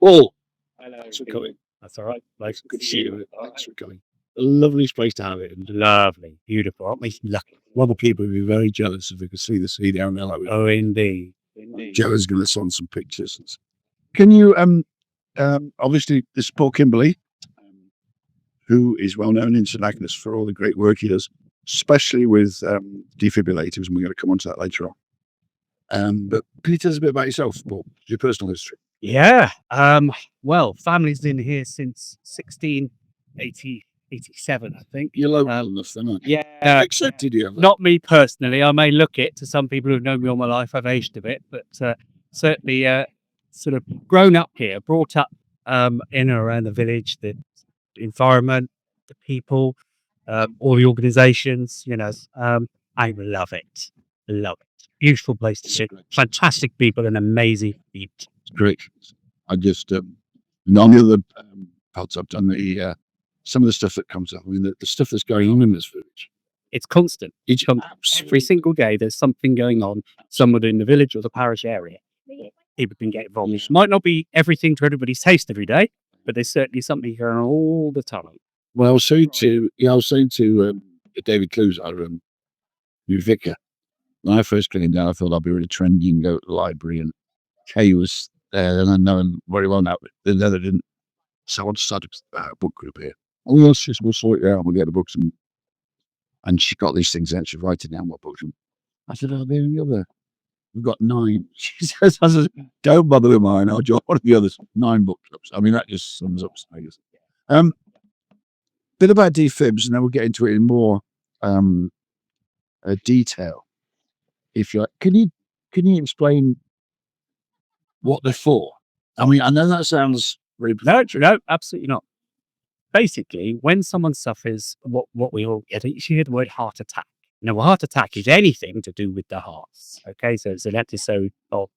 Paul, thanks for coming. That's all right. Nice. Good to see you. Thanks for coming. A lovely place to have it. And Lovely, beautiful. Aren't we lucky? a lot of people would be very jealous if they could see the sea down there. Like we Oh, indeed. Joe's going to send some pictures. Can you, obviously, this is Paul Kimberley, who is well known in St Agnes for all the great work he does, especially with defibrillators, and we're going to come on to that later on. But can you tell us a bit about yourself, Paul, your personal history? Yeah. Well, family's been here since 1687, I think. You're local enough then, aren't you? Yeah. Accepted you. Not me personally. I may look it to some people who've known me all my life. I've aged a bit, but certainly sort of grown up here, brought up in and around the village, the environment, the people, all the organisations. I love it. Love it. Beautiful place to sit. Fantastic people and amazing people. It's great. I just, none of the pods I've done, some of the stuff that comes up, I mean, the stuff that's going on in this village. It's constant. It's Every single day, there's something going on somewhere in the village or the parish area. People can get involved. It might not be everything to everybody's taste every day, but there's certainly something going on all the time. Well, I was saying to David Clues, our new vicar, when I first came down, I thought I'd be really trendy and go to the library, and Kay was there, and I know him very well now, but then I didn't. So I want to start a book group here. Oh, we'll sort it out, we'll get the books. And she got these things out, she's writing down what books. And I said, oh, there the other. We've got 9. She says, I said, don't bother with mine, I'll join one of the others. 9 book clubs. I mean, that just sums up St Agnes. Bit about defibs, and then we'll get into it in more detail. If you can you explain what they're for? I mean, I know that sounds very No, absolutely not. Basically, when someone suffers what we all get, you hear the word heart attack. Now, a heart attack is anything to do with the heart. Okay, so it's an episode of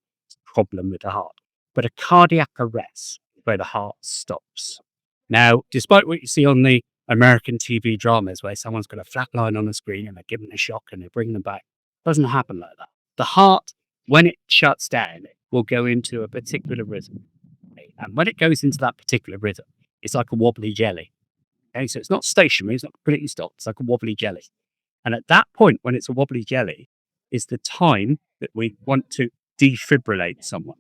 problem with the heart. But a cardiac arrest is where the heart stops. Now, despite what you see on the American TV dramas where someone's got a flat line on the screen and they're given a shock and they bring them back, it doesn't happen like that. The heart, when it shuts down, it will go into a particular rhythm. And when it goes into that particular rhythm, it's like a wobbly jelly. Okay, so it's not stationary, it's not completely stopped, it's like a wobbly jelly. And at that point, when it's a wobbly jelly, is the time that we want to defibrillate someone.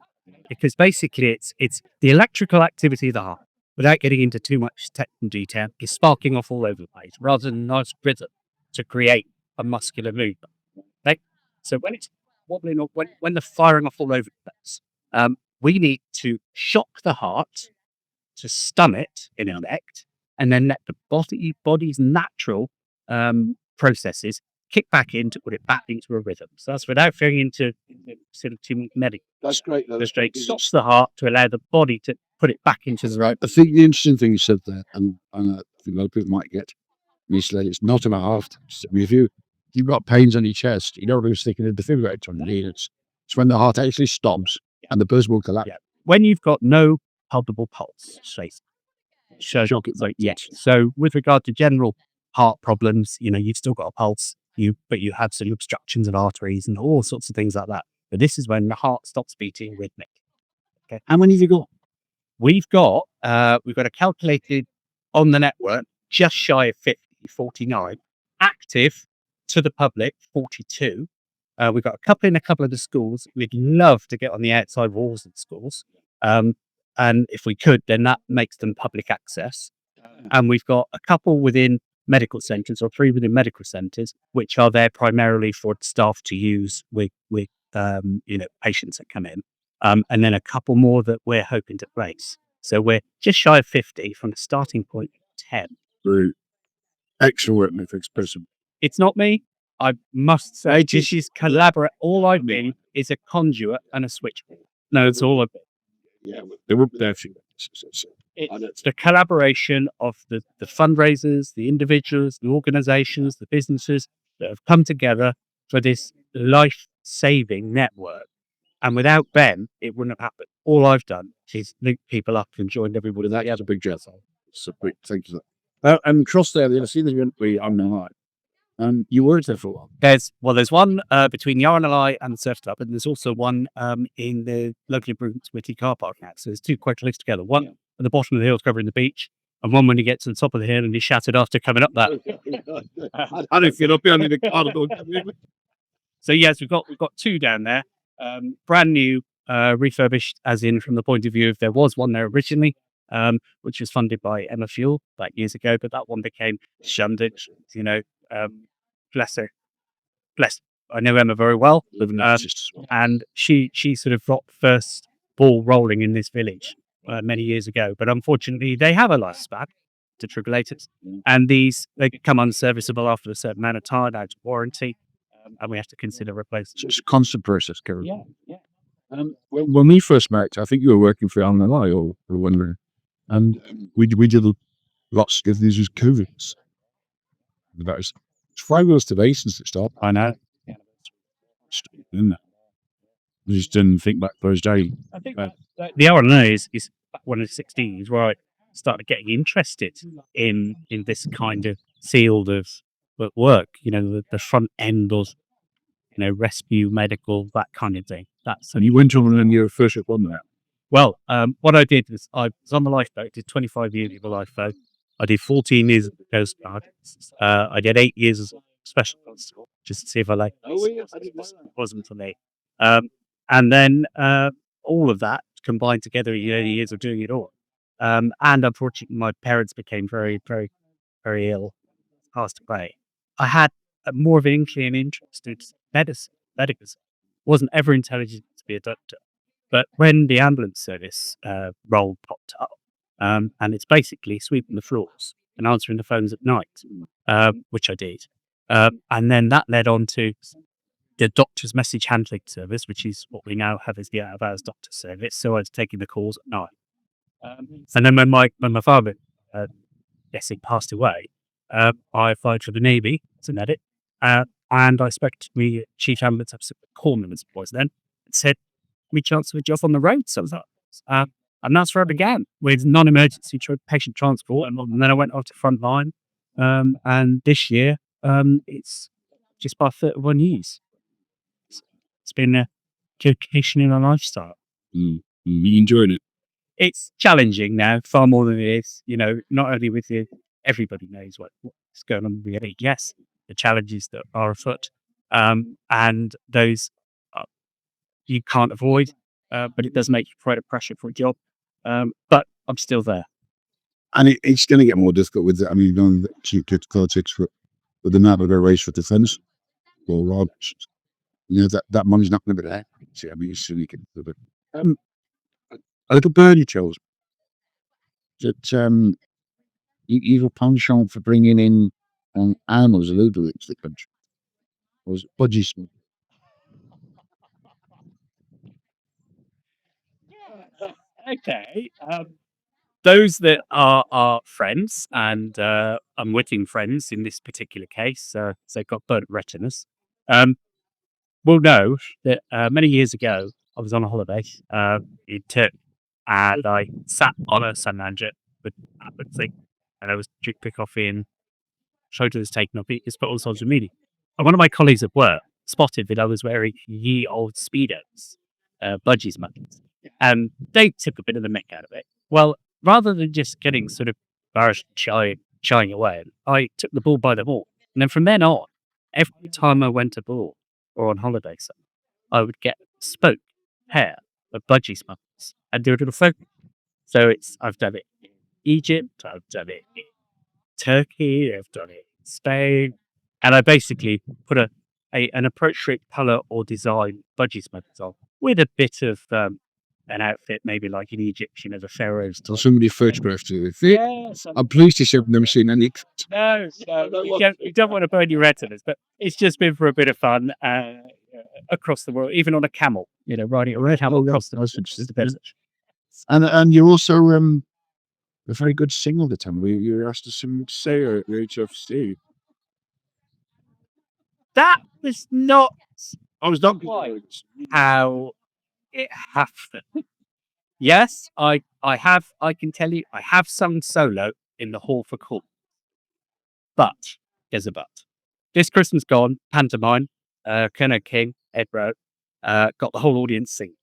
Because basically it's the electrical activity of the heart, without getting into too much technical detail, is sparking off all over the place, rather than a nice rhythm to create a muscular movement. Okay? So when it's wobbling, or when they're firing off all over the place, we need to shock the heart to stun it in effect, and then let the body's natural processes kick back in to put it back into a rhythm. So that's without going into sort of too medical. That's great. It stops the heart to allow the body to put it back into the right. I think the interesting thing you said there, and I think a lot of people might get misled, it's not about heart. If you've got pains on your chest, you don't really stick a defibrillator on your knee. It's when the heart actually stops and the person will collapse. Yeah. When you've got no palpable pulse, So with regard to general heart problems, you've still got a pulse, but you have some obstructions of arteries and all sorts of things like that. But this is when the heart stops beating rhythmic. Okay. How many have you got? We've got a calculated on the network just shy of 50, 49, active to the public 42. We've got a couple of the schools. We'd love to get on the outside walls of the schools. And if we could, then that makes them public access. And we've got a couple within medical centres, or 3 within medical centres, which are there primarily for staff to use with patients that come in. And then a couple more that we're hoping to place. So we're just shy of 50 from the starting point of 10. Very excellent work, my fixed person. It's not me. I must say, she's collaborate. All I've been is a conduit and a switchboard. No, it's all I've been. Yeah, they were there. It's the collaboration of the fundraisers, the individuals, the organisations, the businesses that have come together for this life-saving network. And without them, it wouldn't have happened. All I've done is link people up and joined everybody. That's a big job. It's a big thank you. And across there, you see the we on the line. You worked there for a while. There's one between the RNLI and the Surf Club, and there's also one in the local improvements committee car park now. So there's two quite close together. One at the bottom of the hill covering the beach, and one when you get to the top of the hill and you're shattered after coming up that. I don't feel up here in the corridor. So yes, we've got two down there, brand new, refurbished, as in from the point of view of there was one there originally, which was funded by Emma Fuel back years ago, but that one became shunned. You know, bless her, bless. I know Emma very well, and she sort of got first ball rolling in this village many years ago. But unfortunately, they have a lifespan, defibrillators, and they come unserviceable after a certain amount of time, out of warranty. And we have to consider replacing. It's a constant process, Karen. Yeah. When we first met, I think you were working for RNLI or whatever, and we did lots of these was COVID. That was 5 years today since it started. I know. Isn't it? I just didn't think back those days. I think the RNA is one of the 16s where I started getting interested in this kind of field of work. You know, the front end of, you know, rescue, medical, that kind of thing. And you went on and your first one there. Well, what I did was I was on the lifeboat. Did 25 years of the lifeboat. I did 14 years at the Coast Guard. I did 8 years as a special constable, just to see if I liked it. It wasn't for me. And then all of that combined together, years of doing it all. And unfortunately, my parents became very, very, very ill, passed away. I had more of an inkling and interest in medicine. Wasn't ever intelligent to be a doctor. But when the ambulance service role popped up, and it's basically sweeping the floors and answering the phones at night, which I did. And then that led on to the doctor's message handling service, which is what we now have as the out of hours doctor service. So I was taking the calls at night. And then when my father, he passed away, I applied for the Navy as a medic, and I spoke to the chief ambulance officer, Cornman as it was then, and said, "Me chance of a job on the road sometimes." And that's where I began with non-emergency patient transport, and then I went off to frontline. And this year, it's just by 31 years. It's been a vocation in a lifestyle. You enjoyed it? It's challenging now, far more than it is. You know, not only with everybody knows what's going on with the yes, the challenges that are afoot, and those you can't avoid, but it does make you quite a pressure for a job. But I'm still there. And it's going to get more difficult with it. I mean, you know, chief politics with the Navigator race for defence, or Rob, you know, that money's not going to be there. See, I mean, you can do it. A little birdie tells me that you have a penchant for bringing in animals illegally into the country. Or was it budgie? Okay. Those that are friends and unwitting friends in this particular case, so they've got burnt retinas, will know that many years ago I was on a holiday in Turkey, and I sat on a sun lounger with that thing, and I was drinking coffee and photos was taken of it. It's put on social media, and one of my colleagues at work spotted that I was wearing ye old speedos, budgie smugglers, and they took a bit of the mick out of it. Well, rather than just getting sort of embarrassed, shying away, I took the bull by the horn. And then from then on, every time I went abroad or on holiday, I would get a spoke pair of budgie smugglers and do a little photo. So I've done it in Egypt, I've done it in Turkey, I've done it in Spain, and I basically put an appropriate colour or design budgie smugglers on with a bit of an outfit, maybe like in Egypt, you know, the pharaohs. So somebody photographed it. Yes, I'm pleased to say I've never seen any. No, you don't want to burn your retinas, but it's just been for a bit of fun across the world, even on a camel, you know, riding a red camel across the world, which is the best. And you're also a very good singer at the time. You asked us to say at the HFC. That was not. I was not quite how it happened. Yes, I have. I can tell you, I have sung solo in the Hall for Court. But there's a but. this Christmas gone, pantomime, Colonel King, Ed Rowe, got the whole audience singing.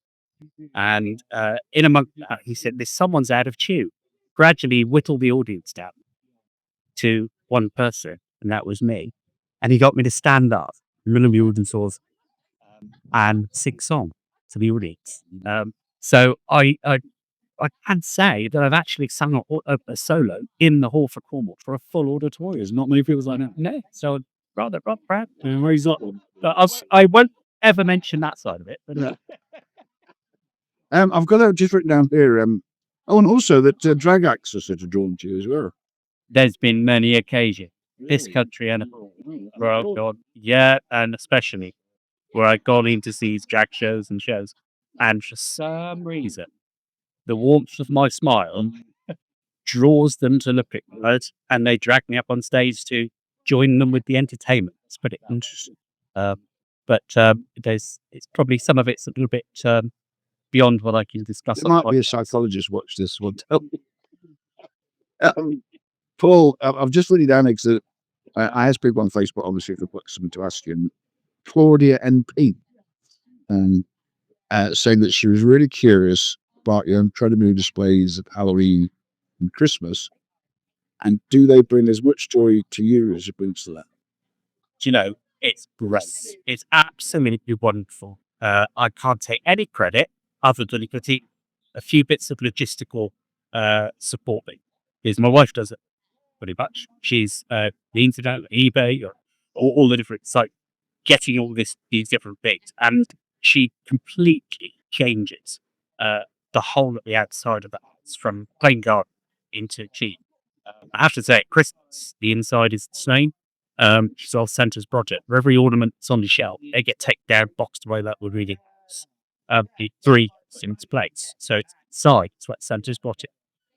And in among that, he said, "There's someone's out of tune." Gradually whittled the audience down to one person, and that was me. And he got me to stand up in the middle of the audience halls and sing song to the audience. So I can say that I've actually sung a solo in the Hall for Cornwall for a full auditorium. There's not many people like that. No, so I'm rather proud. I won't ever mention that side of it. But, I've got that just written down here. Oh, and also that drag acts are sort of drawn to you as well. there's been many occasions, this country and where I've gone, and especially where I've gone in to see drag shows and shows, and for some reason, the warmth of my smile draws them to look at me, and they drag me up on stage to join them with the entertainment. It's pretty interesting. It's probably some of it's a little bit beyond what I can discuss. There might be a psychologist watch this one. Paul, I've just written down because I asked people on Facebook, obviously, if they've got something to ask you. And Claudia NP, saying that she was really curious about your incredible displays of Halloween and Christmas, and do they bring as much joy to you as it brings to them? Do you know, it's great. It's absolutely wonderful. I can't take any credit other than putting a few bits of logistical support me. Because my wife does it pretty much. She's the internet, eBay, or all the different sites, getting all these different things, and she completely changes the whole of the outside of the house from plain garden into cheap. I have to say, at Christmas, the inside is the same. She's all Santa's project. For every ornament that's on the shelf, they get taken down, boxed away like we're reading. The 3 in its place. So it's inside, it's what Santa's brought it.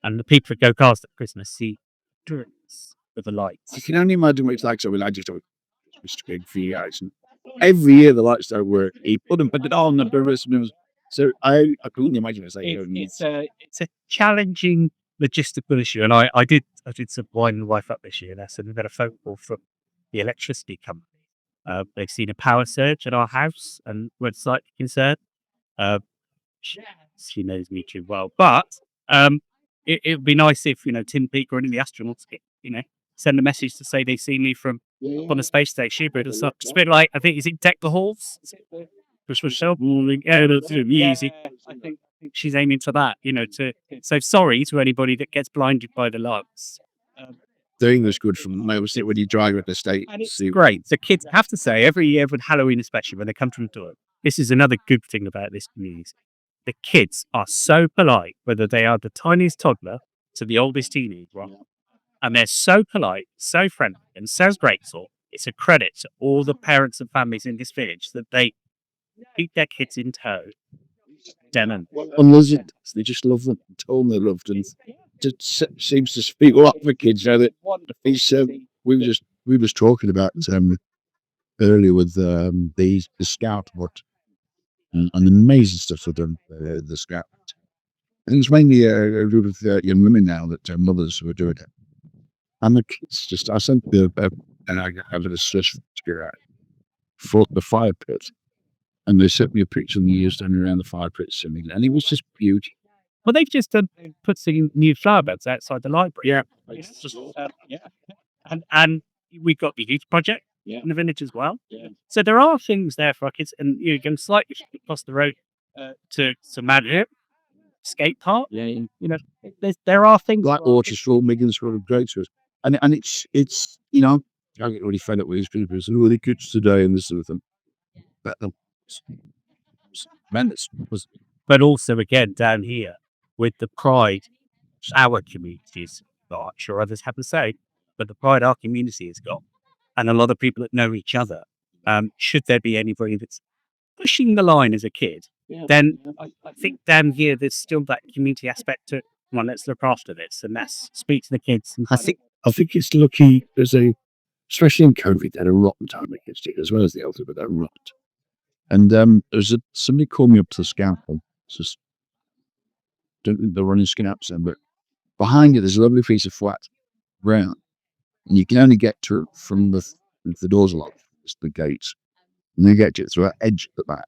And the people that go cast at Christmas see dreams with the lights. I can only imagine what it's like. So I just don't Mr. Big for you guys. And every year the lights don't work. He put it on the Christmas. So I couldn't imagine it's like it's a challenging logistical issue. And I did some wind the wife up this year, and I said we've got a phone call from the electricity company. They've seen a power surge at our house and we're slightly concerned. She knows me too well, but it would be nice if Tim Peake or any of the astronauts send a message to say they've seen me from up on the space station. But it's a bit like, I think, is it Deck the Halls? Christmas show morning. Easy. I think she's aiming for that. So sorry to anybody that gets blinded by the lights. The English good from obviously when you drive at the state. And it's great. The kids, I have to say, every year with Halloween, especially when they come to the door, this is another good thing about this community. The kids are so polite, whether they are the tiniest toddler to the oldest teenager, and they're so polite, so friendly, and so grateful. It's a credit to all the parents and families in this village that they keep their kids in tow. And they just love them. Told them they loved them. It seems to speak a lot for kids. That we were just talking about earlier with the Scout and amazing stuff with them, the Scout. And it's mainly a group of young women now that mothers who are doing it. And the kids just, I sent and I had a stress for the fire pit. And they sent me a picture of the years standing around the fire pit swimming, and it was just beautiful. Well, they've just put some new flower beds outside the library. Yeah. It's just, and we've got the youth project in the village as well. Yeah. So there are things there for our kids, and you can slightly across the road to Madrid skate park. Yeah. There are things like Orchestra, Miggins, sort of great to us, and it's I get really fed up with these people. It's really good today and this sort of thing, but tremendous. But also again down here with the pride our communities, I'm sure others have the same, but the pride our community has got, and a lot of people that know each other. Should there be anybody that's pushing the line as a kid, then I think down here there's still that community aspect to, come on, let's look after this and let's speak to the kids. And I think it's lucky especially in COVID, they had a rotten time with kids as well as the elder, but they're rotten. And somebody called me up to the scaffold. Just don't think they're running skin ups then, but behind you there's a lovely piece of flat ground, and you can only get to it from the If the doors are locked, it's the gates. And you get it through an edge at the back.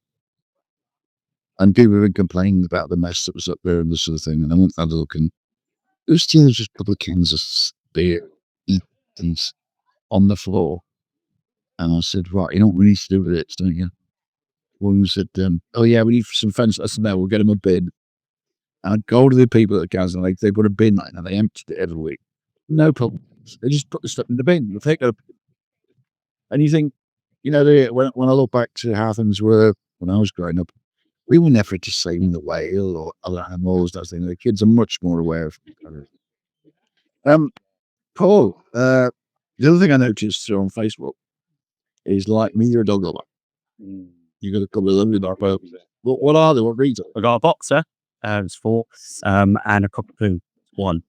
And people have been complaining about the mess that was up there and this sort of thing. And I went and had a look, and there was just a couple of cans of beer things on the floor. And I said, right, you know what we need to do with it, don't you? One said, oh yeah, we need some fence. I said, no, we'll get them a bin. And I'd go to the people at the council, and they put a bin like that, and they emptied it every week. No problem. They just put the stuff in the bin. They take it up. And you think, you know, when I look back to how things were when I was growing up, we were never just saving the whale or other animals. Those things. The kids are much more aware of. Paul, the other thing I noticed on Facebook is like me, you're a dog lover. You got a couple of lovely dog puppies. What are they? What breeds are they? I got a boxer, it's 4, and a cockapoo, 1.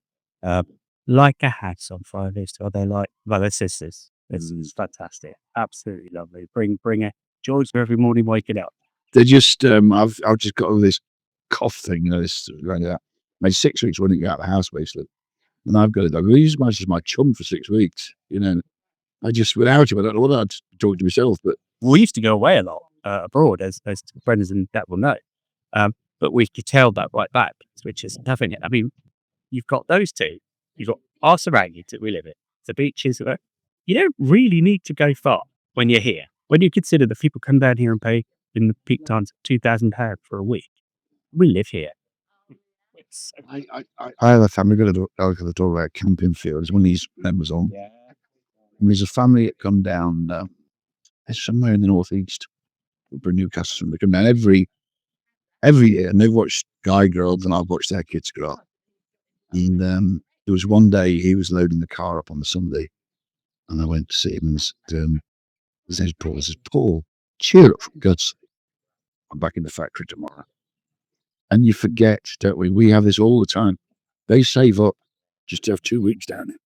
Like a house on fire. These 2 are they like? Well, they're sisters. It's fantastic, absolutely lovely. Bring a joy to every morning waking up. They're just I've just got all this cough thing, you know, this going out. My 6 weeks wouldn't get out of the house basically, and I've got a dog. He's as much as my chum for 6 weeks, you know. I just without him, I don't know what I'd talk to myself. But we used to go away a lot abroad, as friends and that will know. But we could tell that right back, which is nothing. I mean, you've got those 2. You've got our surroundings that we live in, the beaches. You don't really need to go far when you're here. When you consider that people come down here and pay in the peak times £2,000 for a week, we live here. I have a family got to talk about camping fields. One of these members on. Yeah. And there's a family that come down. It's somewhere in the northeast, for Newcastle. They come down every year, and they've watched Guy grow up, and I've watched their kids grow up. And there was one day he was loading the car up on the Sunday, and I went to see him and said, his name's Paul. I said, Paul, cheer up, for God's sake. I'm back in the factory tomorrow. And you forget, don't we? We have this all the time. They save up just to have 2 weeks down there.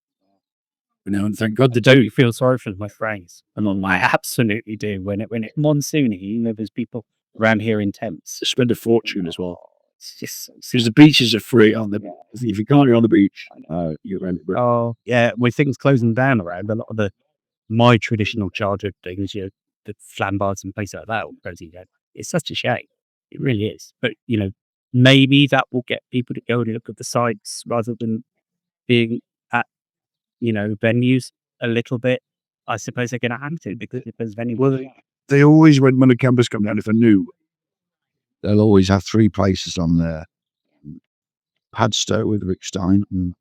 You know, and thank God I don't feel sorry for my friends. And I absolutely do. When it's monsoony, you know, there's people around here in tents. they spend a fortune as well. It's just because the beaches are free on the. If you can't go on the beach, you rent. Oh, yeah. With things closing down around, a lot of my traditional childhood things, you know, the flambars and places like that, all closing down. It's such a shame. It really is. But, you know, maybe that will get people to go and look at the sites rather than being at, you know, venues a little bit. I suppose they're going to have to, because if there's venues. Well, they always, when the campers come down, if they're new, they'll always have 3 places on there. Padstow with Rick Stein, and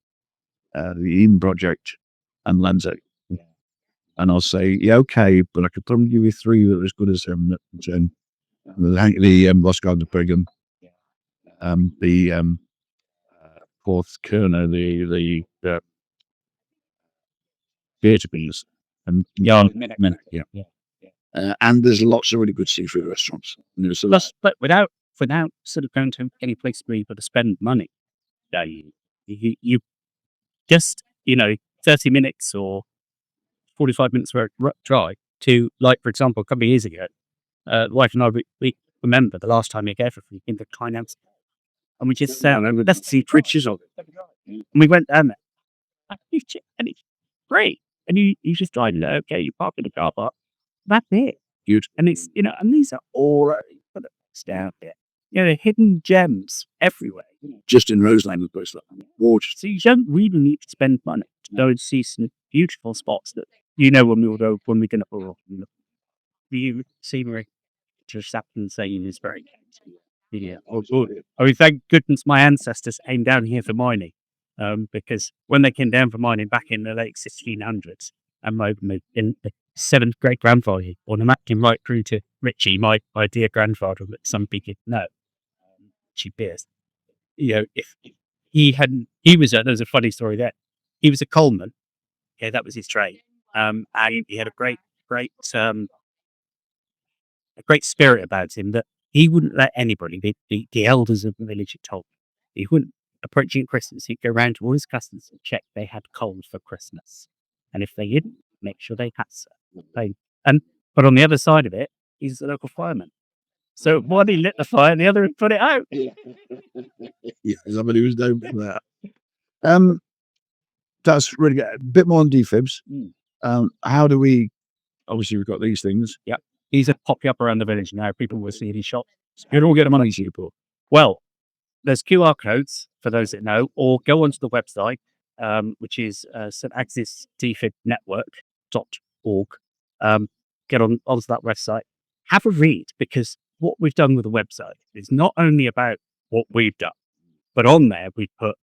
the Eden Project, and Lenzo. And I'll say, yeah, okay, but I could probably give you 3 that are as good as him. The Lost Garden of Brigham, the fourth Kerner, the theatre beans, and and there's lots of really good seafood restaurants. You know, so But without sort of going to any place where you've got to spend money, you just, you know, 30 minutes or 45 minutes drive to, like, for example, a couple of years ago, the wife and I, we remember the last time we gave her in the Kleinhouse, and we just let's see pictures of it. And we went down there, and it's great. And you just drive, okay, you park in the car park, that's it. Huge. And it's, you know, and these are all down there. You know, hidden gems everywhere. Just in Roseland, the place like gorgeous. So you don't really need to spend money to go and see some beautiful spots that, you know, when we're going to the scenery just happen saying is very yeah. I mean, thank goodness my ancestors came down here for mining, because when they came down for mining back in the late 1600s, and my in the 7th great grandfather, or the matching right through to Richie, my dear grandfather, that some people know, Richie Beers. You know, if he hadn't, there's a funny story there. He was a coalman. Yeah, that was his trade. And he had a great spirit about him, that he wouldn't let anybody, the elders of the village had told him, he wouldn't, approaching Christmas, he'd go around to all his customers and check they had coal for Christmas. And if they didn't, make sure they had some. But on the other side of it, he's a local fireman. So one, he lit the fire, and the other, he put it out. Yeah, somebody who's known for that. That's really good. A bit more on defibs. How do we obviously we've got these things. These are popping up around the village now. People will see these shops. You don't get the money to you, Paul. Well, there's QR codes for those that know, or go onto the website, which is St Agnes defibrillators.org. Get onto that website, have a read, because what we've done with the website is not only about what we've done, but on there we put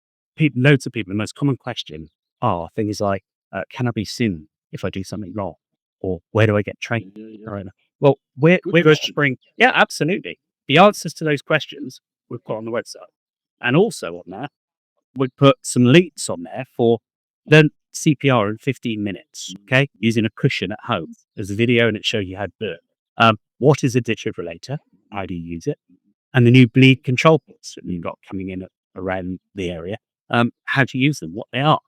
loads of people. The most common question are things like, "Can I be sued if I do something wrong?" Or "Where do I get trained?" Right. Well, we're offering, absolutely, the answers to those questions we've got on the website, and also on there we put some links on there for the CPR in 15 minutes. Okay, using a cushion at home. There's a video and it shows you how to do it. What is a defibrillator? How do you use it? And the new bleed control ports that you've got coming in around the area. How to use them? What they are.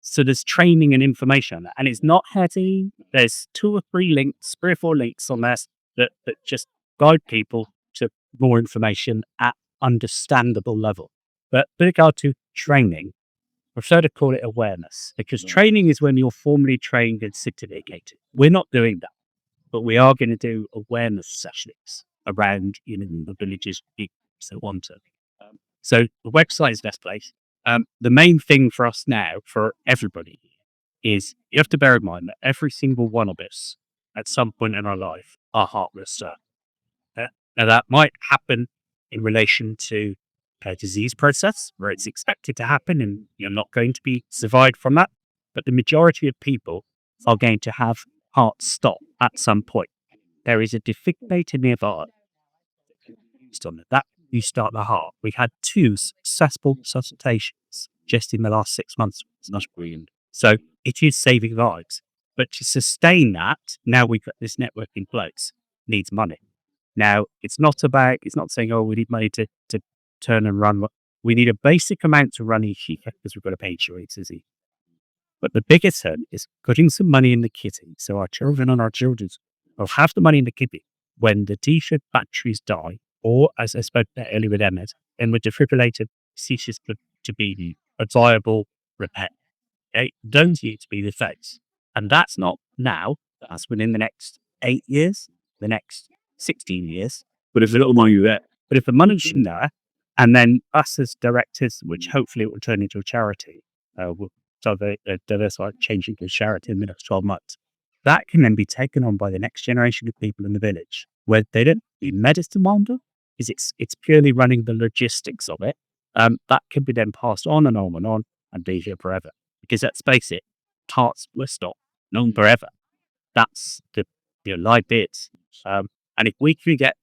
So there's training and information on that, and it's not heavy. There's 2 or 3 links, 3 or 4 links on there that just guide people to more information at understandable level. But with regard to training, I prefer to call it awareness, because training is when you're formally trained and certificated. We're not doing that, but we are going to do awareness sessions around the villages if so want to. So the website is the best place. The main thing for us now, for everybody, is you have to bear in mind that every single one of us, at some point in our life, our heart will start. Now that might happen in relation to a disease process where it's expected to happen and you're not going to be survived from that. But the majority of people are going to have heart stop at some point. There is a defibrillator nearby on it. That you start the heart. We had 2 successful resuscitations just in the last 6 months. It's not brilliant. So it is saving lives. But to sustain that, now we've got this network in place, needs money. Now, it's not saying, oh, we need money to turn and run. We need a basic amount to run each year because we've got to pay insurance. But the biggest hurt is putting some money in the kitty. So our children and our children will have the money in the kitty when the defib batteries die, or as I spoke about earlier with Emmett, and with defibrillator ceases to be a viable repair. Okay? Don't need to be the face. And that's not now. That's within the next 8 years, the next 16 years. But if the little money there, But if the money's in there, and then us as directors, which hopefully it will turn into a charity, will diversify, change into a charity in the next 12 months, that can then be taken on by the next generation of people in the village, where they don't do medicine wonder, is it's purely running the logistics of it. That can be then passed on and on and on and be here forever. Because let's face it, hearts will stop, known forever. That's the live bits. And if we can get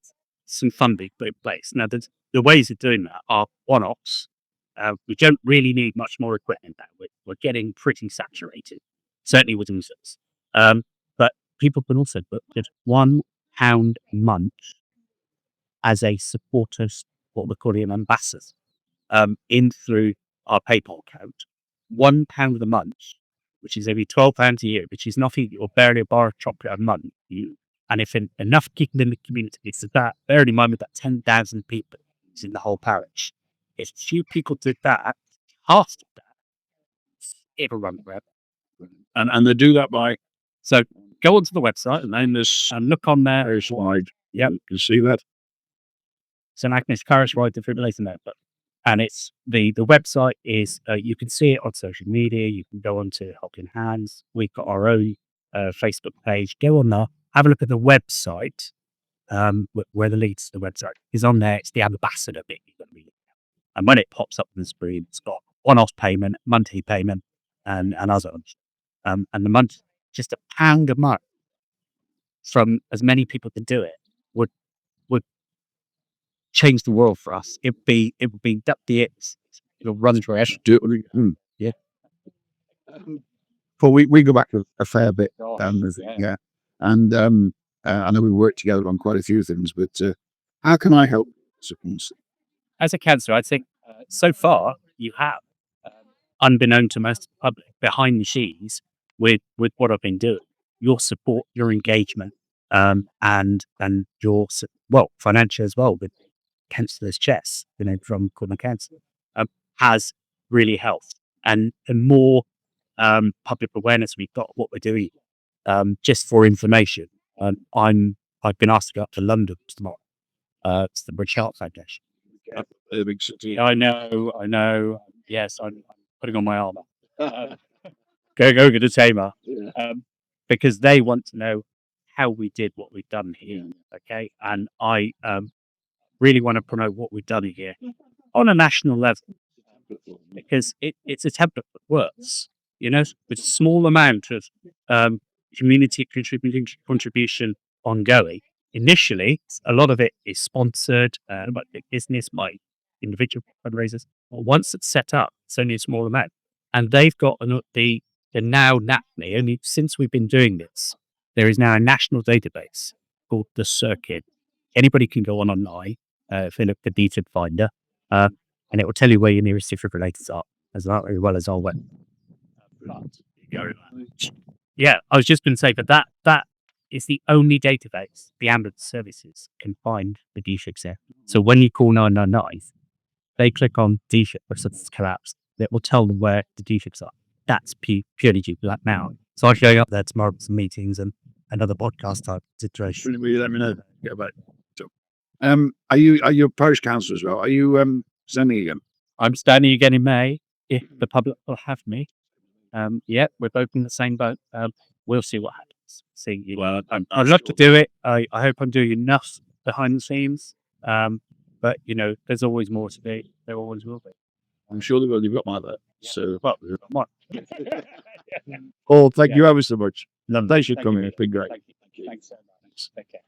some funding put in place, now the ways of doing that are one-offs. We don't really need much more equipment now. We're getting pretty saturated, certainly with users. But people can also put just £1 a month as a supporter, what we're calling an ambassador, in through our PayPal account. £1 a month, which is only £12 a year, which is nothing, or barely a bar of chocolate a month. And if enough kicking in the community, it's that, bearing in mind with that 10,000 people is in the whole parish. If few people did that, half of that, it'll run forever. and they do that by, So go onto the website and then this and look on there. slide. Yep. You can see that. St Agnes Parish Wide Defibrillator Network. And it's the website is, you can see it on social media. You can go on to Helping Hands. We've got our own Facebook page. Go on there, have a look at the website, where the links to the website is on there. It's the ambassador bit. And when it pops up on the screen, it's got one-off payment, monthly payment, and others. And the month, just £1 a month from as many people to do it would change the world for us. It would be it'll run forever. Do it. Yeah. Well, we go back a fair bit, yeah. And I know we work together on quite a few things, but how can I help? As a councillor, I'd say so far you have, unbeknown to most of the public, behind the scenes with what I've been doing, your support, your engagement, and your financial as well with councillors' chess, from Cornwall Council, has really helped, and more public awareness we've got of what we're doing. just for information. And I've been asked to go up to London tomorrow. It's the British Heart Foundation. A big city. I know. Yes, I'm putting on my armor. Go to Tamar. Yeah. Because they want to know how we did what we've done here. Okay. And I really want to promote what we've done here on a national level, because it's a template that works, with a small amount of community contribution ongoing. Initially, a lot of it is sponsored by big business, by individual fundraisers. But once it's set up, it's only a small amount. And they've got the now NAPNI, only since we've been doing this, there is now a national database called the Cllr. Anybody can go online, if they look for defib finder, and it will tell you where your nearest defibrillators are, as well as our web. Yeah, I was just going to say, but that is the only database the ambulance services can find the defibs there. So when you call 999, they click on defib or something's collapsed, it will tell them where the defibs are. That's purely due to that now. So I'm going up there tomorrow for some meetings and another podcast type situation. Will you let me know? Yeah, but are you a parish council as well? Are you standing again? I'm standing again in May if the public will have me. Yeah, we're both in the same boat. We'll see what happens. Well, I'd love to do it. I hope I'm doing enough behind the scenes. But there's always more to do. There always will be. I'm sure they will. You've got my letter. So, well, Paul, thank you ever so much. Lovely. Thanks for coming. It's been great. Thank you. Thanks so much. Take care.